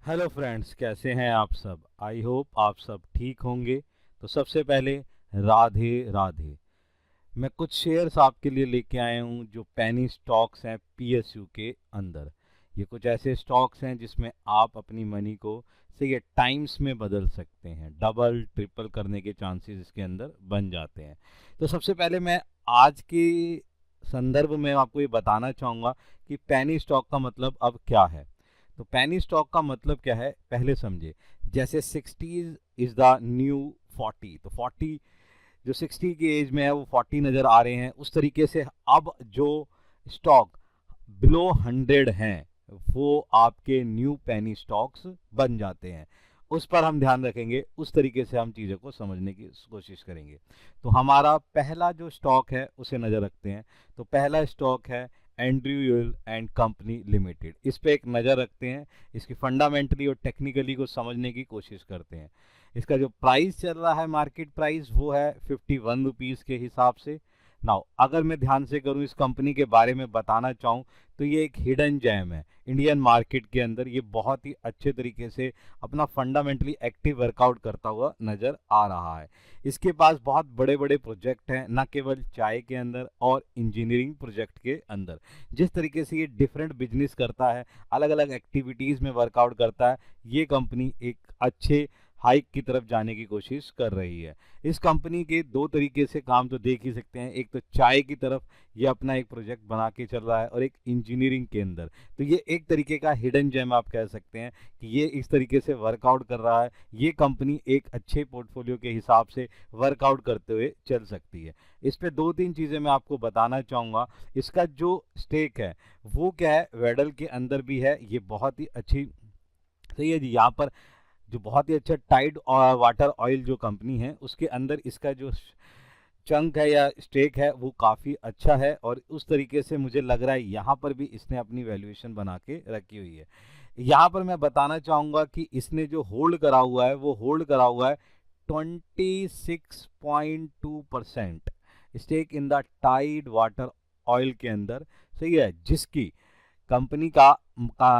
Hello friends, कैसे हैं आप सब। आई होप आप सब ठीक होंगे। तो सबसे पहले राधे राधे। मैं कुछ शेयर्स आपके लिए लेके आया हूँ जो पेनी स्टॉक्स हैं पीएसयू के अंदर। ये कुछ ऐसे स्टॉक्स हैं जिसमें आप अपनी मनी को सही है टाइम्स में बदल सकते हैं। डबल ट्रिपल करने के चांसेस इसके अंदर बन जाते हैं। तो सबसे पहले मैं आज के संदर्भ में आपको ये बताना चाहूँगा कि पेनी स्टॉक का मतलब अब क्या है। तो पेनी स्टॉक का मतलब क्या है पहले समझे। जैसे 60 इज द न्यू 40, तो 40 जो 60 की एज में है वो 40 नजर आ रहे हैं। उस तरीके से अब जो स्टॉक बिलो 100 हैं वो आपके न्यू पेनी स्टॉक्स बन जाते हैं। उस पर हम ध्यान रखेंगे, उस तरीके से हम चीज़ों को समझने की कोशिश करेंगे। तो हमारा पहला जो स्टॉक है उसे नज़र रखते हैं। तो पहला स्टॉक है Andrew Yule and company limited. इस पे एक नज़र रखते हैं, इसकी फंडामेंटली और टेक्निकली को समझने की कोशिश करते हैं। इसका जो प्राइस चल रहा है, मार्केट प्राइस, वो है 51 रुपीज़ के हिसाब से। नाउ अगर मैं ध्यान से करूं, इस कंपनी के बारे में बताना चाहूं, तो ये एक हिडन जैम है इंडियन मार्केट के अंदर। ये बहुत ही अच्छे तरीके से अपना फंडामेंटली एक्टिव वर्कआउट करता हुआ नजर आ रहा है। इसके पास बहुत बड़े बड़े प्रोजेक्ट हैं, न केवल चाय के अंदर और इंजीनियरिंग प्रोजेक्ट के अंदर। जिस तरीके से ये डिफरेंट बिजनेस करता है, अलग अलग एक्टिविटीज़ में वर्कआउट करता है, ये कंपनी एक अच्छे हाइक की तरफ जाने की कोशिश कर रही है। इस कंपनी के दो तरीके से काम तो देख ही सकते हैं। एक तो चाय की तरफ ये अपना एक प्रोजेक्ट बना के चल रहा है, और एक इंजीनियरिंग के अंदर। तो ये एक तरीके का हिडन जेम आप कह सकते हैं कि ये इस तरीके से वर्कआउट कर रहा है। ये कंपनी एक अच्छे पोर्टफोलियो के हिसाब से वर्कआउट करते हुए चल सकती है। इस पे दो तीन चीज़ें मैं आपको बताना चाहूँगा। इसका जो स्टेक है वो क्या है, वेडल के अंदर भी है। ये बहुत ही अच्छी, सही है जी। यहाँ पर जो बहुत ही अच्छा टाइड और वाटर ऑयल जो कंपनी है उसके अंदर इसका जो चंक है या स्टेक है वो काफ़ी अच्छा है। और उस तरीके से मुझे लग रहा है यहाँ पर भी इसने अपनी वैल्यूएशन बना के रखी हुई है। यहाँ पर मैं बताना चाहूँगा कि इसने जो होल्ड करा हुआ है वो होल्ड करा हुआ है 26.2% stake in the Tide Water Oil के अंदर। सही है, जिसकी कंपनी का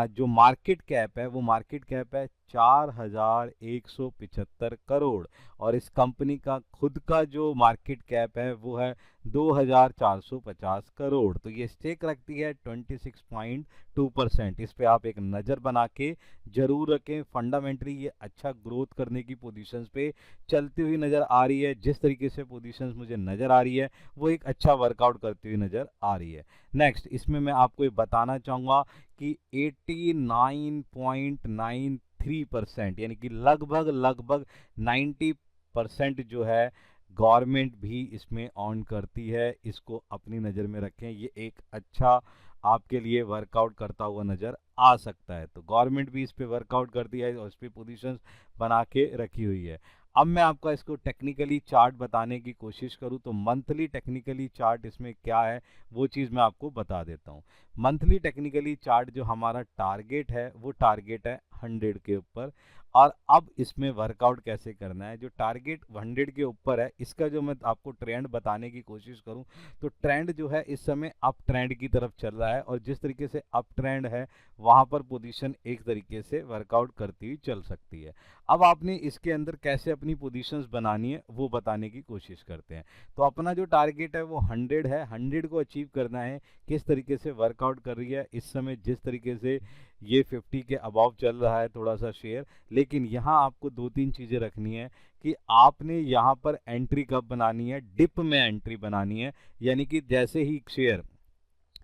जो मार्केट कैप है वो मार्केट कैप है 4175 करोड़। और इस कंपनी का खुद का जो मार्केट कैप है वो है 2450 करोड़। तो ये स्टेक रखती है 26.2%। इस पे आप एक नज़र बना के जरूर रखें। फंडामेंटली ये अच्छा ग्रोथ करने की पोजीशंस पे चलती हुई नज़र आ रही है। जिस तरीके से पोजीशंस मुझे नज़र आ रही है वो एक अच्छा वर्कआउट करती हुई नज़र आ रही है। नेक्स्ट इसमें मैं आपको ये बताना चाहूँगा कि 89.93%, यानी कि लगभग लगभग 90% जो है गवर्नमेंट भी इसमें ऑन करती है। इसको अपनी नज़र में रखें, ये एक अच्छा आपके लिए वर्कआउट करता हुआ नज़र आ सकता है। तो गवर्नमेंट भी इस पे वर्कआउट करती है और इस पे पोजीशंस बना के रखी हुई है। अब मैं आपका इसको टेक्निकली चार्ट बताने की कोशिश करूं तो मंथली टेक्निकली चार्ट इसमें क्या है वो चीज़ मैं आपको बता देता हूं। मंथली टेक्निकली चार्ट जो हमारा टारगेट है वो टारगेट है 100 के ऊपर। और अब इसमें वर्कआउट कैसे करना है, जो टारगेट 100 के ऊपर है इसका जो मैं आपको ट्रेंड बताने की कोशिश करूं, तो ट्रेंड जो है इस समय अप ट्रेंड की तरफ चल रहा है। और जिस तरीके से अप ट्रेंड है वहां पर पोजीशन एक तरीके से वर्कआउट करती हुई चल सकती है। अब आपने इसके अंदर कैसे अपनी पोजीशंस बनानी है वो बताने की कोशिश करते हैं। तो अपना जो टारगेट है वो 100 है, 100 को अचीव करना है। किस तरीके से वर्कआउट कर रही है इस समय, जिस तरीके से ये 50 के अबाव चल रहा है थोड़ा सा शेयर। लेकिन यहाँ आपको दो तीन चीज़ें रखनी है कि आपने यहाँ पर एंट्री कब बनानी है, डिप में एंट्री बनानी है। यानी कि जैसे ही शेयर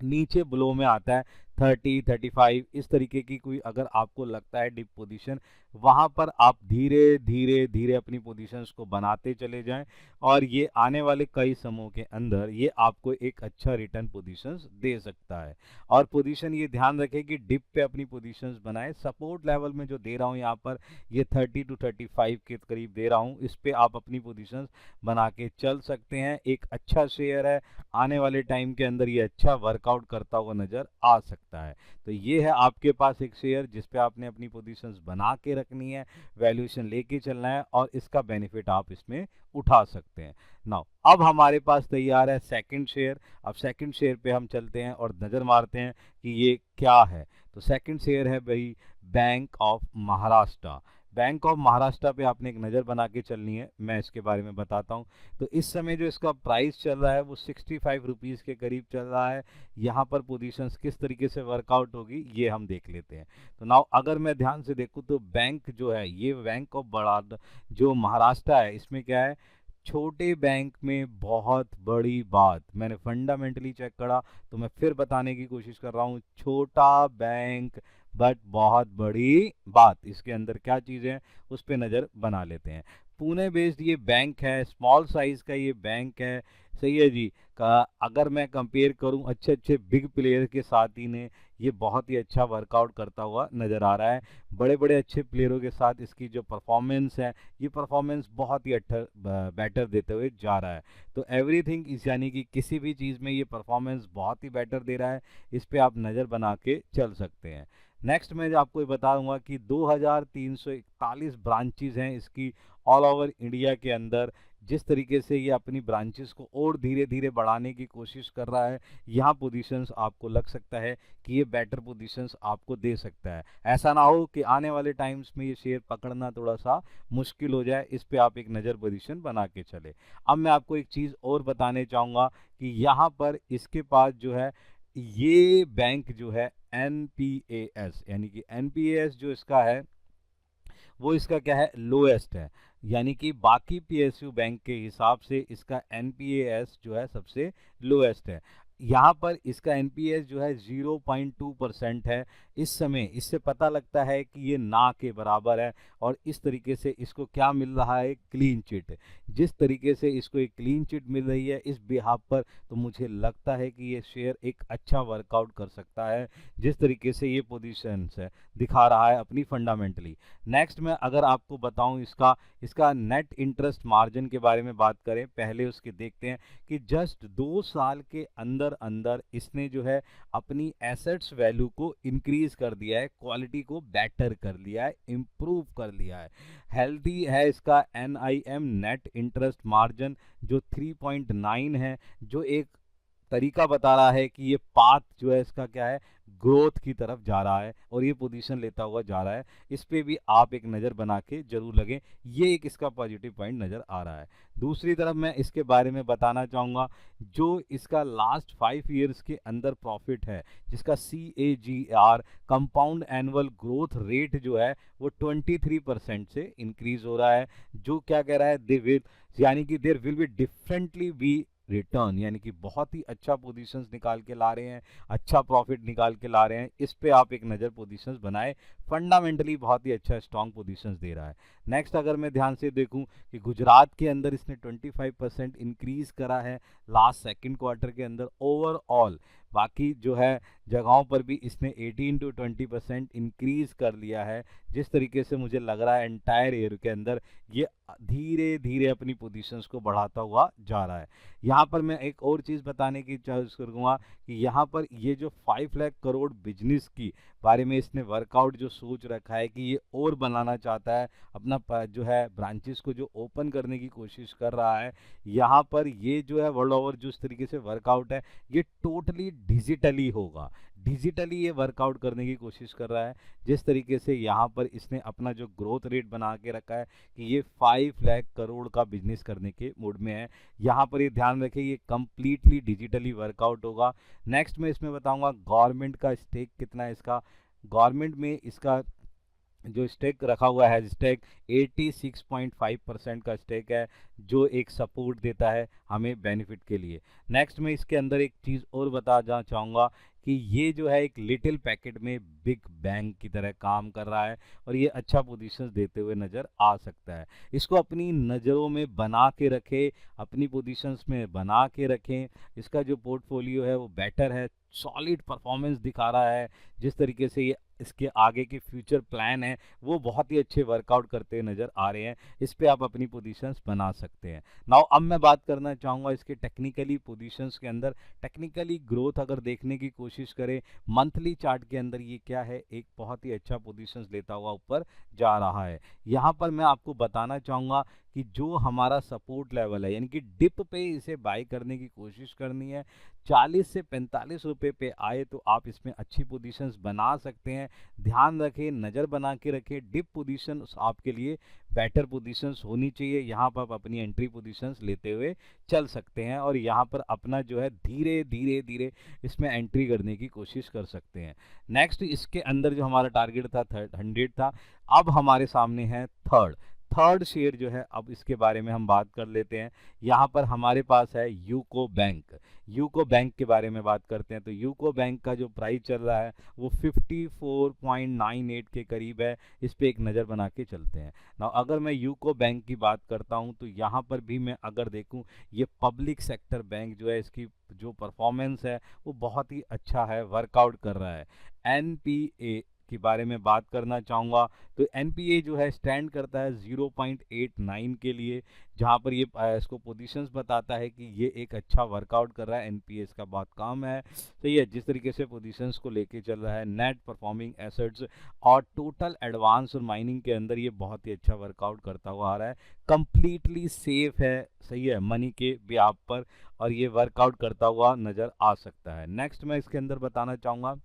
नीचे ब्लो में आता है 30 35 इस तरीके की कोई अगर आपको लगता है डिप पोजीशन, वहां पर आप धीरे धीरे धीरे अपनी पोजीशंस को बनाते चले जाएं। और ये आने वाले कई समयों के अंदर ये आपको एक अच्छा रिटर्न पोजीशंस दे सकता है। और पोजीशन ये ध्यान रखें कि डिप पे अपनी पोजीशंस बनाएं। सपोर्ट लेवल में जो दे रहा हूँ यहाँ पर ये 30 to 35 के करीब दे रहा हूँ, इस पे आप अपनी पोजीशंस बना के चल सकते हैं। एक अच्छा शेयर है, आने वाले टाइम के अंदर ये अच्छा वर्कआउट करता हुआ नजर आ सकता है। तो ये है आपके पास एक शेयर जिस पे आपने अपनी पोजीशंस बना के रखनी है, वैल्यूएशन लेके चलना है और इसका बेनिफिट आप इसमें उठा सकते हैं। नाउ अब हमारे पास तैयार है सेकंड शेयर। अब सेकंड शेयर पे हम चलते हैं और नज़र मारते हैं कि ये क्या है। तो सेकंड शेयर है भाई bank of Maharashtra. Bank of Maharashtra पे आपने एक नज़र बना के चलनी है, मैं इसके बारे में बताता हूँ। तो इस समय जो इसका प्राइस चल रहा है वो 65 रुपीज़ के करीब चल रहा है। यहाँ पर पोजीशंस किस तरीके से वर्कआउट होगी ये हम देख लेते हैं। तो नाउ अगर मैं ध्यान से देखूँ तो बैंक जो है ये बैंक ऑफ बड़ौदा जो महाराष्ट्र है, इसमें क्या है, छोटे बैंक में बहुत बड़ी बात। मैंने फंडामेंटली चेक करा तो मैं फिर बताने की कोशिश कर रहा हूँ, छोटा बैंक बट बहुत बड़ी बात। इसके अंदर क्या चीज़ें हैं उस पर नज़र बना लेते हैं। पुणे बेस्ड ये बैंक है, स्मॉल साइज का ये बैंक है, सही है जी। का अगर मैं कंपेयर करूं अच्छे अच्छे बिग प्लेयर के साथ ही ने ये बहुत ही अच्छा वर्कआउट करता हुआ नज़र आ रहा है। बड़े बड़े अच्छे प्लेयरों के साथ इसकी जो परफॉर्मेंस है ये परफॉर्मेंस बहुत ही अच्छा बेटर देते हुए जा रहा है। तो एवरीथिंग इस यानी कि किसी भी चीज़ में ये परफॉर्मेंस बहुत ही बेटर दे रहा है, इस पर आप नज़र बना के चल सकते हैं। नेक्स्ट मैं आपको ये बता दूंगा कि 2341 ब्रांचेज हैं इसकी ऑल ओवर इंडिया के अंदर। जिस तरीके से ये अपनी ब्रांचेस को और धीरे धीरे बढ़ाने की कोशिश कर रहा है, यहाँ पोजीशंस आपको लग सकता है कि ये बेटर पोजीशंस आपको दे सकता है। ऐसा ना हो कि आने वाले टाइम्स में ये शेयर पकड़ना थोड़ा सा मुश्किल हो जाए, इस पे आप एक नज़र पोजीशन बना के चले। अब मैं आपको एक चीज़ और बताने चाहूँगा कि यहाँ पर इसके पास जो है ये बैंक जो है NPAS, यानी कि NPAS जो इसका है वो इसका क्या है, लोएस्ट है। यानी कि बाकी PSU बैंक के हिसाब से इसका NPAS जो है सबसे लोएस्ट है। यहाँ पर इसका NPAS जो है 0.2% है इस समय। इससे पता लगता है कि ये ना के बराबर है और इस तरीके से इसको क्या मिल रहा है, क्लीन चिट। जिस तरीके से इसको एक क्लीन चिट मिल रही है इस बिहाफ पर, तो मुझे लगता है कि ये शेयर एक अच्छा वर्कआउट कर सकता है जिस तरीके से ये पोजीशन है दिखा रहा है अपनी फंडामेंटली। नेक्स्ट में अगर आपको बताऊं इसका नेट इंटरेस्ट मार्जिन के बारे में बात करें, पहले उसके देखते हैं कि जस्ट 2 साल के अंदर अंदर इसने जो है अपनी एसेट्स वैल्यू को इंक्रीज कर दिया है, क्वालिटी को बेटर कर लिया है, इम्प्रूव कर लिया है। हेल्दी है इसका NIM नेट इंटरेस्ट मार्जिन जो 3.9 है, जो एक तरीका बता रहा है कि ये पाथ जो है इसका क्या है, ग्रोथ की तरफ जा रहा है और ये पोजीशन लेता हुआ जा रहा है। इस पे भी आप एक नज़र बना के जरूर लगें, ये एक इसका पॉजिटिव पॉइंट नज़र आ रहा है। दूसरी तरफ मैं इसके बारे में बताना चाहूँगा जो इसका लास्ट 5 ईयर्स के अंदर प्रॉफिट है, जिसका CAGR compound annual growth rate जो है वो 23% से इंक्रीज हो रहा है। जो क्या कह रहा है, दे विल यानी कि there will be differently be return, यानी कि बहुत ही अच्छा पोजीशंस निकाल के ला रहे हैं, अच्छा प्रॉफिट निकाल के ला रहे हैं। इस पे आप एक नज़र पोजीशंस बनाए, फंडामेंटली बहुत ही अच्छा स्ट्रॉन्ग पोजीशंस दे रहा है। नेक्स्ट अगर मैं ध्यान से देखूं कि गुजरात के अंदर इसने 25% इंक्रीज करा है लास्ट सेकंड क्वार्टर के अंदर ओवरऑल। बाकी जो है जगहों पर भी इसने 18 to 20% इंक्रीज कर लिया है। जिस तरीके से मुझे लग रहा है एंटायर ईयर के अंदर ये धीरे धीरे अपनी पोजीशंस को बढ़ाता हुआ जा रहा है। यहाँ पर मैं एक और चीज़ बताने की कोशिश करूँगा कि यहाँ पर ये जो 5 लाख करोड़ बिजनेस की बारे में इसने वर्कआउट जो सोच रखा है कि ये और बनाना चाहता है, अपना जो है ब्रांचेस को जो ओपन करने की कोशिश कर रहा है, यहाँ पर ये जो है वर्ल्ड ओवर जिस तरीके से वर्कआउट है ये टोटली डिजिटली होगा। डिजिटली ये वर्कआउट करने की कोशिश कर रहा है। जिस तरीके से यहाँ पर इसने अपना जो ग्रोथ रेट बना के रखा है कि ये 5 लाख करोड़ का बिजनेस करने के मूड में है, यहाँ पर ये ध्यान रखें ये कंप्लीटली डिजिटली वर्कआउट होगा। नेक्स्ट मैं इसमें बताऊंगा गवर्नमेंट का स्टेक कितना है इसका। गवर्नमेंट में इसका जो स्टेक रखा हुआ है, स्टेक 86.5% का स्टेक है, जो एक सपोर्ट देता है हमें बेनिफिट के लिए। नेक्स्ट में इसके अंदर एक चीज़ और बताना चाहूँगा कि ये जो है एक लिटिल पैकेट में बिग बैंक की तरह काम कर रहा है और ये अच्छा पोजीशंस देते हुए नज़र आ सकता है। इसको अपनी नज़रों में बना के रखें, अपनी पोजीशंस में बना के रखें। इसका जो पोर्टफोलियो है वो बेटर है, सॉलिड परफॉर्मेंस दिखा रहा है। जिस तरीके से ये इसके आगे के फ्यूचर प्लान है वो बहुत ही अच्छे वर्कआउट करते हुए नज़र आ रहे हैं। इस पे आप अपनी पोजीशंस बना सकते हैं। नाउ अब मैं बात करना चाहूँगा इसके टेक्निकली पोजीशंस के अंदर। टेक्निकली ग्रोथ अगर देखने की कोशिश करें मंथली चार्ट के अंदर, ये क्या है, एक बहुत ही अच्छा पोजीशंस लेता हुआ ऊपर जा रहा है। यहाँ पर मैं आपको बताना चाहूँगा कि जो हमारा सपोर्ट लेवल है, यानी कि डिप पे इसे बाय करने की कोशिश करनी है। 40 से 45 रुपए पे आए तो आप इसमें अच्छी पोजीशंस बना सकते हैं। ध्यान रखें, नज़र बना के रखें, डिप पोजीशन आपके लिए बेटर पोजीशंस होनी चाहिए। यहाँ पर आप अपनी एंट्री पोजीशंस लेते हुए चल सकते हैं और यहाँ पर अपना जो है धीरे धीरे धीरे इसमें एंट्री करने की कोशिश कर सकते हैं। नेक्स्ट, इसके अंदर जो हमारा टारगेट था 100 था, अब हमारे सामने है थर्ड शेयर जो है, अब इसके बारे में हम बात कर लेते हैं। यहाँ पर हमारे पास है यूको बैंक। यूको बैंक के बारे में बात करते हैं तो यूको बैंक का जो प्राइस चल रहा है वो 54.98 के करीब है। इस पे एक नज़र बना के चलते हैं ना। अगर मैं यूको बैंक की बात करता हूँ तो यहाँ पर भी मैं अगर देखूँ, ये पब्लिक सेक्टर बैंक जो है, इसकी जो परफॉर्मेंस है वो बहुत ही अच्छा है, वर्कआउट कर रहा है। एनपीए के बारे में बात करना चाहूँगा तो एनपीए जो है स्टैंड करता है 0.89 के लिए, जहाँ पर ये इसको पोजीशंस बताता है कि ये एक अच्छा वर्कआउट कर रहा है। एनपीए इसका बहुत काम है, सही है। जिस तरीके से पोजीशंस को लेके चल रहा है, नेट परफॉर्मिंग एसेट्स और टोटल एडवांस और माइनिंग के अंदर ये बहुत ही अच्छा वर्कआउट करता हुआ आ रहा है। कंप्लीटली सेफ है, सही है, मनी के ब्याज पर, और ये वर्कआउट करता हुआ नज़र आ सकता है। नेक्स्ट मैं इसके अंदर बताना चाहूँगा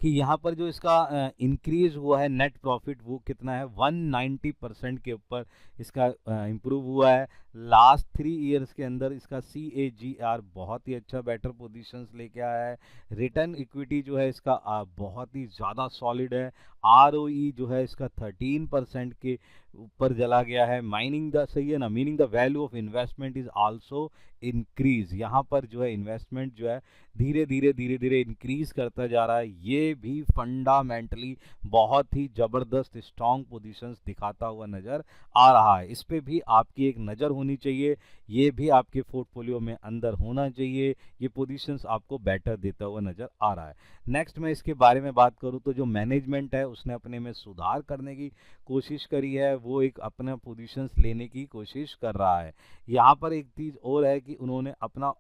कि यहाँ पर जो इसका इंक्रीज हुआ है नेट प्रॉफिट, वो कितना है, 190% के ऊपर इसका इम्प्रूव हुआ है। लास्ट 3 ईयर्स के अंदर इसका CAGR बहुत ही अच्छा, बेटर पोजीशंस लेके आया है। रिटर्न इक्विटी जो है इसका बहुत ही ज़्यादा सॉलिड है। ROE जो है इसका 13% के ऊपर चला गया है। माइनिंग द, सही है ना, meaning the value of investment is also increase. यहाँ पर जो है इन्वेस्टमेंट जो है धीरे धीरे इंक्रीज करता जा रहा है। ये भी फंडामेंटली बहुत ही ज़बरदस्त स्ट्रॉन्ग पोजीशंस दिखाता हुआ नज़र आ रहा है। इस पे भी आपकी एक नज़र होनी चाहिए, ये भी आपके पोर्टफोलियो में अंदर होना चाहिए। ये पोजीशंस आपको बेटर देता हुआ नज़र आ रहा है। नेक्स्ट मैं इसके बारे में बात करूँ तो जो मैनेजमेंट है उसने अपने में सुधार करने की कोशिश करी है, वो एक अपना पोजीशंस लेने की कोशिश कर रहा है। यहाँ पर एक चीज़ और है कि उन्होंने अपना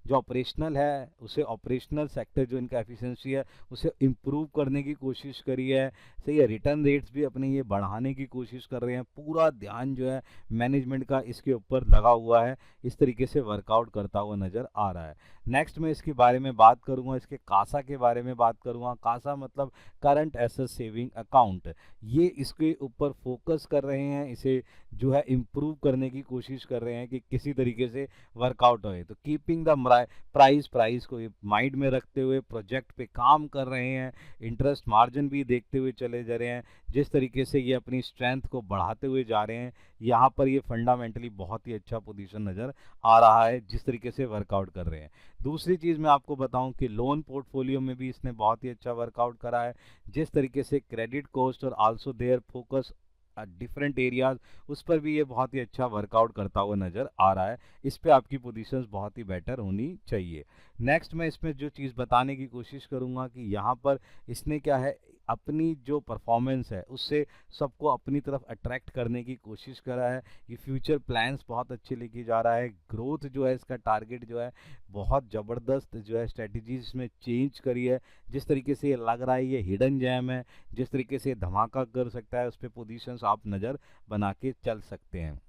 जो ऑपरेशनल है उसे, ऑपरेशनल सेक्टर जो इनका एफिशिएंसी है उसे इम्प्रूव करने की कोशिश करी है, सही है। रिटर्न रेट्स भी अपने ये बढ़ाने की कोशिश कर रहे हैं। पूरा ध्यान जो है मैनेजमेंट का इसके ऊपर लगा हुआ है, इस तरीके से वर्कआउट करता हुआ नज़र आ रहा है। नेक्स्ट मैं इसके बारे में बात करूँगा, इसके कासा के बारे में बात करूँगा। कासा मतलब करंट एसेट सेविंग अकाउंट। ये इसके ऊपर फोकस कर रहे हैं, इसे जो है इम्प्रूव करने की कोशिश कर रहे हैं कि किसी तरीके से वर्कआउट होए। तो कीपिंग द प्राइस को माइंड में रखते हुए प्रोजेक्ट पे काम कर रहे हैं। इंटरेस्ट मार्जिन भी देखते हुए चले जा रहे हैं। जिस तरीके से ये अपनी स्ट्रेंथ को बढ़ाते हुए जा रहे हैं, यहाँ पर ये फंडामेंटली बहुत ही अच्छा पोजीशन नज़र आ रहा है, जिस तरीके से वर्कआउट कर रहे हैं। दूसरी चीज़ मैं आपको बताऊं कि लोन पोर्टफोलियो में भी इसने बहुत ही अच्छा वर्कआउट करा है। जिस तरीके से क्रेडिट कॉस्ट और also their focus different areas, उस पर भी ये बहुत ही अच्छा वर्कआउट करता हुआ नज़र आ रहा है। इस पे आपकी पोजीशंस बहुत ही बेटर होनी चाहिए। नेक्स्ट मैं इसमें जो चीज़ बताने की कोशिश करूँगा कि यहाँ पर इसने क्या है, अपनी जो परफॉर्मेंस है उससे सबको अपनी तरफ अट्रैक्ट करने की कोशिश करा है। ये फ्यूचर प्लान्स बहुत अच्छे लेके जा रहा है। ग्रोथ जो है, इसका टारगेट जो है बहुत ज़बरदस्त जो है स्ट्रेटजीज इसमें चेंज करी है। जिस तरीके से ये लग रहा है ये हिडन जैम है, जिस तरीके से धमाका कर सकता है, उस पर पोजीशंस आप नज़र बना के चल सकते हैं।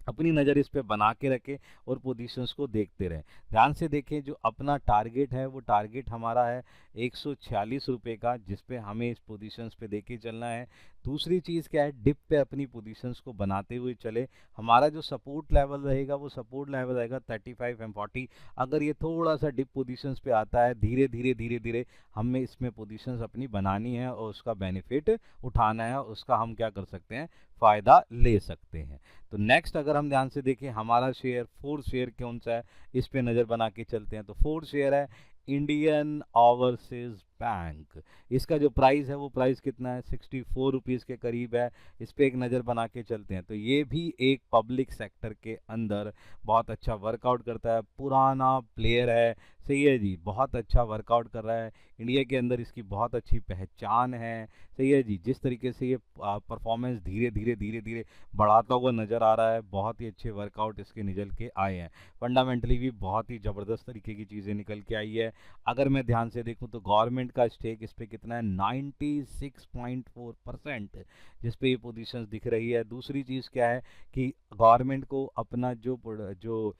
अपनी नज़र इस पे बना के रखें और पोजीशंस को देखते रहें। ध्यान से देखें, जो अपना टारगेट है वो टारगेट हमारा है 146 रुपये का, जिस पे हमें इस पोजीशंस पे देके चलना है। दूसरी चीज़ क्या है, डिप पे अपनी पोजीशंस को बनाते हुए चले। हमारा जो सपोर्ट लेवल रहेगा वो सपोर्ट लेवल रहेगा 35 एंड 40। अगर ये थोड़ा सा डिप पोजीशंस पे आता है, धीरे धीरे हमें इसमें पोजीशंस अपनी बनानी है और उसका बेनिफिट उठाना है, उसका हम क्या कर सकते हैं, फ़ायदा ले सकते हैं। तो नेक्स्ट अगर हम ध्यान से देखें, हमारा शेयर 4th शेयर कौन सा है, इस पे नज़र बना के चलते हैं। तो 4th शेयर है इंडियन ओवरसीज बैंक। इसका जो प्राइस है वो प्राइस कितना है, 64 रुपीज़ के करीब है। इस पे एक नज़र बना के चलते हैं। तो ये भी एक पब्लिक सेक्टर के अंदर बहुत अच्छा वर्कआउट करता है, पुराना प्लेयर है, सही है जी, बहुत अच्छा वर्कआउट कर रहा है। इंडिया के अंदर इसकी बहुत अच्छी पहचान है, सही है जी। जिस तरीके से ये परफॉर्मेंस धीरे धीरे बढ़ाता हुआ नज़र आ रहा है, बहुत ही अच्छे वर्कआउट इसके निकल के आए हैं। फंडामेंटली भी बहुत ही ज़बरदस्त तरीके की चीज़ें निकल के आई है। अगर मैं ध्यान से देखूं तो गवर्नमेंट गवर्नमेंट का स्टेक इस पे कितना है 96.4%, जिस पे ये पोजीशंस दिख रही है। दूसरी चीज़ क्या है कि गवर्नमेंट को अपना जो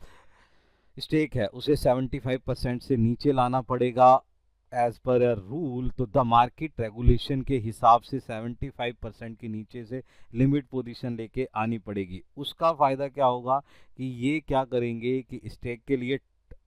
स्टेक है उसे 75% से नीचे लाना पड़ेगा एज पर अ रूल। तो द मार्केट रेगुलेशन के हिसाब से 75% के नीचे से लिमिट पोजीशन लेके आनी पड़ेगी। उसका फ़ायदा क्या होगा कि ये क्या करेंगे कि स्टेक के लिए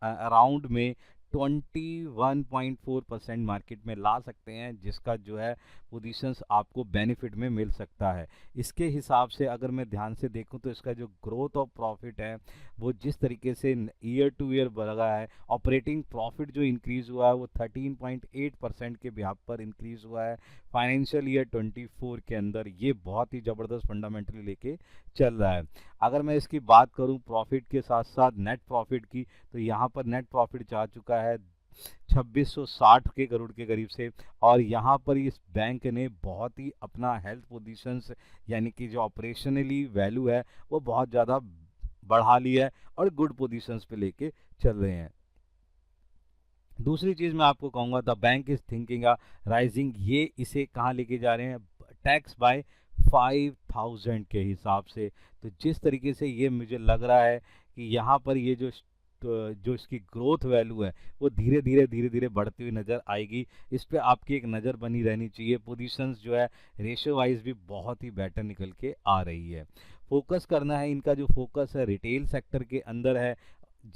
अराउंड में 21.4% मार्केट में ला सकते हैं, जिसका जो है पोजीशंस आपको बेनिफिट में मिल सकता है। इसके हिसाब से अगर मैं ध्यान से देखूं तो इसका जो ग्रोथ ऑफ प्रॉफिट है वो जिस तरीके से ईयर टू ईयर बढ़ा है, ऑपरेटिंग प्रॉफिट जो इंक्रीज हुआ है वो 13.8% के ब्याज पर इंक्रीज हुआ है फाइनेंशियल ईयर 24 के अंदर। ये बहुत ही ज़बरदस्त फंडामेंटली लेके चल रहा है। अगर मैं इसकी बात करूं प्रॉफिट के साथ साथ नेट प्रॉफिट की, तो यहाँ पर नेट प्रॉफिट जा चुका है 2660 के करोड़ के करीब से। और यहाँ पर इस बैंक ने बहुत ही अपना हेल्थ पोजीशंस यानी कि जो ऑपरेशनली वैल्यू है वो बहुत ज़्यादा बढ़ा लिया है और गुड पोजीशंस पे लेके चल रहे हैं। दूसरी चीज़ मैं आपको कहूँगा the bank is thinking rising, ये इसे कहाँ लेके जा रहे हैं, टैक्स बाय 5000 के हिसाब से। तो जिस तरीके से ये मुझे लग रहा है कि यहाँ पर ये जो इसकी ग्रोथ वैल्यू है वो धीरे धीरे बढ़ती हुई नज़र आएगी। इस पे आपकी एक नज़र बनी रहनी चाहिए। पोजीशंस जो है रेशियो वाइज भी बहुत ही बेटर निकल के आ रही है। फोकस करना है, इनका जो फोकस है रिटेल सेक्टर के अंदर है,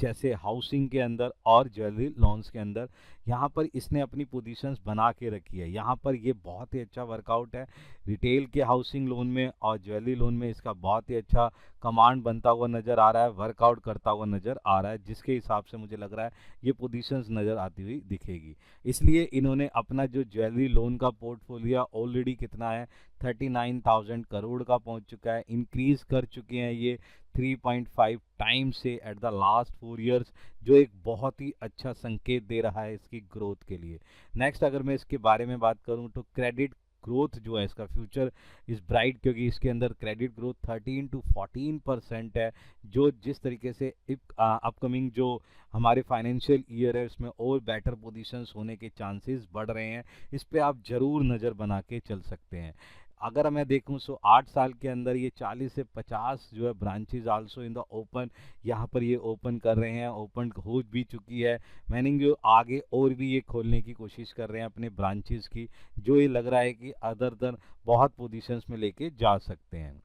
जैसे हाउसिंग के अंदर और ज्वेलरी लोन्स के अंदर। यहाँ पर इसने अपनी पोजीशंस बना के रखी है। यहाँ पर ये बहुत ही अच्छा वर्कआउट है रिटेल के हाउसिंग लोन में और ज्वेलरी लोन में। इसका बहुत ही अच्छा कमांड बनता हुआ नज़र आ रहा है, वर्कआउट करता हुआ नज़र आ रहा है, जिसके हिसाब से मुझे लग रहा है ये पोजीशंस नज़र आती हुई दिखेगी। इसलिए इन्होंने अपना जो ज्वेलरी लोन का पोर्टफोलियो ऑलरेडी कितना है 39,000 करोड़ का पहुँच चुका है, इंक्रीज कर चुके हैं ये 3.5 टाइम्स से एट द लास्ट 4 ईयर्स, जो एक बहुत ही अच्छा संकेत दे रहा है इसकी ग्रोथ के लिए। नेक्स्ट अगर मैं इसके बारे में बात करूं तो क्रेडिट ग्रोथ जो है इसका फ्यूचर इज ब्राइट, क्योंकि इसके अंदर क्रेडिट ग्रोथ 13 to 14% है, जो जिस तरीके से अपकमिंग जो हमारे फाइनेंशियल ईयर है उसमें और बेटर पोजीशंस होने के चांसेस बढ़ रहे हैं। इस पे आप ज़रूर नज़र बना के चल सकते हैं। अगर मैं देखूं तो 8 साल के अंदर ये 40 से 50 जो है branches also in the open, यहाँ पर ये ओपन कर रहे हैं, ओपन हो भी चुकी है। मैंने जो आगे और भी ये खोलने की कोशिश कर रहे हैं अपने ब्रांचेस की, जो ये लग रहा है कि अदर देन बहुत पोजीशंस में लेके जा सकते हैं।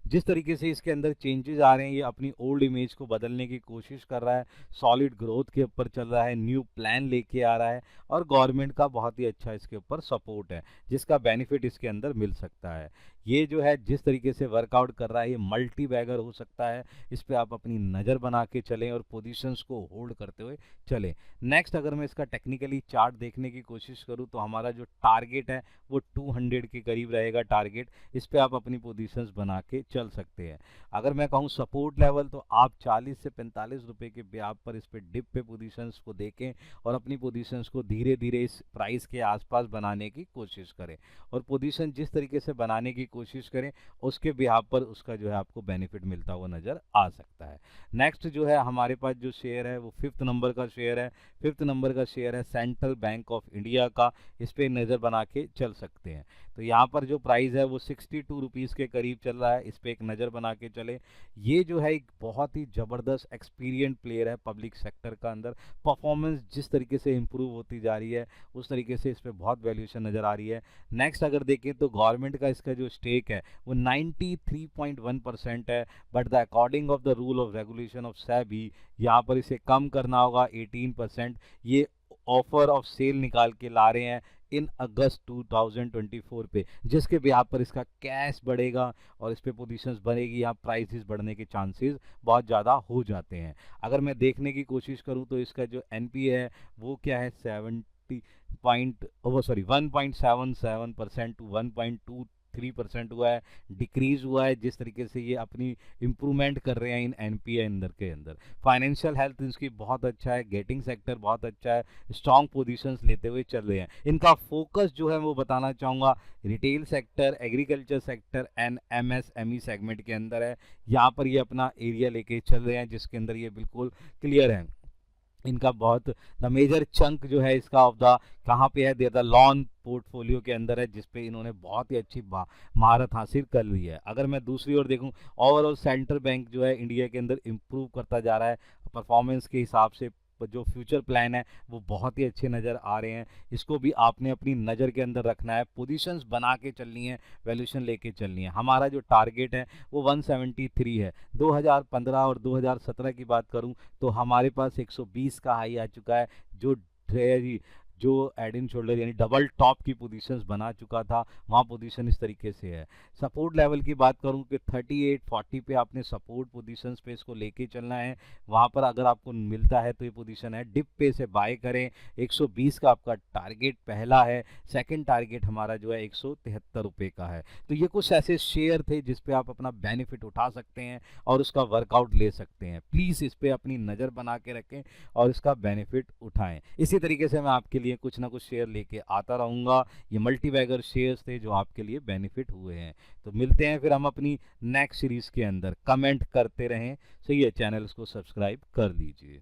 जिस तरीके से इसके अंदर चेंजेस आ रहे हैं, ये अपनी ओल्ड इमेज को बदलने की कोशिश कर रहा है, सॉलिड ग्रोथ के ऊपर चल रहा है, न्यू प्लान लेके आ रहा है और गवर्नमेंट का बहुत ही अच्छा इसके ऊपर सपोर्ट है, जिसका बेनिफिट इसके अंदर मिल सकता है। ये जो है जिस तरीके से वर्कआउट कर रहा है ये मल्टी बैगर हो सकता है। इस पर आप अपनी नज़र बना के चलें और पोजीशंस को होल्ड करते हुए चलें। नेक्स्ट अगर मैं इसका टेक्निकली चार्ट देखने की कोशिश करूं तो हमारा जो टारगेट है वो 200 के करीब रहेगा टारगेट। इस पे आप अपनी पोजीशंस बना के चल सकते हैं। अगर मैं कहूँ सपोर्ट लेवल तो आप 40 से 45 रुपए के ब्याज पर इस पे डिप पे पोजीशंस को देखें और अपनी पोजीशंस को धीरे धीरे इस प्राइस के आसपास बनाने की कोशिश करें। और पोजीशन जिस तरीके से बनाने की कोशिश करें उसके ब्याज पर उसका जो है आपको बेनिफिट मिलता हुआ नज़र आ सकता है। नेक्स्ट जो है हमारे पास जो शेयर है वो 5th नंबर का शेयर है। 5th नंबर का शेयर है सेंट्रल बैंक ऑफ इंडिया का। इस पर नज़र बना के चल सकते हैं। तो यहाँ पर जो प्राइस है वो 62 रुपीज़ के करीब चल रहा है। इस पर एक नज़र बना के चले। ये जो है एक बहुत ही ज़बरदस्त एक्सपीरियंस प्लेयर है पब्लिक सेक्टर का अंदर। परफॉर्मेंस जिस तरीके से इंप्रूव होती जा रही है उस तरीके से इस पर बहुत वैल्यूएशन नज़र आ रही है। नेक्स्ट अगर देखें तो गवर्नमेंट का इसका जो स्टेक है वो 93.1% है, but the according of the rule of regulation of SEBI यहाँ पर इसे कम करना होगा 18%। ये ऑफर ऑफ सेल निकाल के ला रहे हैं इन अगस्त 2024 पे, जिसके ब्याज पर इसका कैश बढ़ेगा और इस पे पोजीशंस बढ़ेगी, यहाँ प्राइसेस बढ़ने के चांसेस बहुत ज़्यादा हो जाते हैं। अगर मैं देखने की कोशिश करूँ तो इसका जो एनपीए है वो क्या है 1.77% टू 1.23% हुआ है, डिक्रीज हुआ है। जिस तरीके से ये अपनी इंप्रूवमेंट कर रहे हैं इन एनपीए अंदर के अंदर। फाइनेंशियल हेल्थ इसकी बहुत अच्छा है, गेटिंग सेक्टर बहुत अच्छा है, स्ट्रॉन्ग पोजीशंस लेते हुए चल रहे हैं। इनका फोकस जो है वो बताना चाहूँगा retail sector, agriculture sector and MSME segment के अंदर है। यहाँ पर ये अपना एरिया लेके चल रहे हैं जिसके अंदर ये बिल्कुल क्लियर है। इनका बहुत द मेजर चंक जो है इसका ऑफ द कहाँ पे है, देयर द लॉन्ग पोर्टफोलियो के अंदर है, जिसपे इन्होंने बहुत ही अच्छी महारत हासिल कर ली है। अगर मैं दूसरी ओर देखूं, ओवरऑल सेंट्रल बैंक जो है इंडिया के अंदर इम्प्रूव करता जा रहा है परफॉर्मेंस के हिसाब से। जो फ्यूचर प्लान है वो बहुत ही अच्छे नज़र आ रहे हैं। इसको भी आपने अपनी नज़र के अंदर रखना है, पोजीशंस बना के चलनी है, वैल्यूएशन लेके चलनी है। हमारा जो टारगेट है वो 173 है। 2015 और 2017 की बात करूं तो हमारे पास 120 का हाई आ चुका है, जो जो एड एंड शोल्डर यानी डबल टॉप की पोजीशंस बना चुका था, वहाँ पोजीशन इस तरीके से है। सपोर्ट लेवल की बात करूँ कि 38-40 पे आपने सपोर्ट पोजीशंस पे इसको लेके चलना है। वहाँ पर अगर आपको मिलता है तो ये पोजीशन है, डिप पे से बाय करें। 120 का आपका टारगेट पहला है, सेकंड टारगेट हमारा जो है 173 रुपये का है। तो ये कुछ ऐसे शेयर थे जिस पे आप अपना बेनिफिट उठा सकते हैं और उसका वर्कआउट ले सकते हैं। प्लीज़ इस पे अपनी नज़र बना के रखें और इसका बेनिफिट उठाएं। इसी तरीके से मैं आपके लिए कुछ ना कुछ शेयर लेके आता रहूँगा। ये मल्टीबैगर शेयर्स थे जो आपके लिए बेनिफिट हुए हैं। तो मिलते हैं फिर हम अपनी नेक्स्ट सीरीज़ के अंदर। कमेंट करते रहें, सही है, चैनल को सब्सक्राइब कर लीजिए।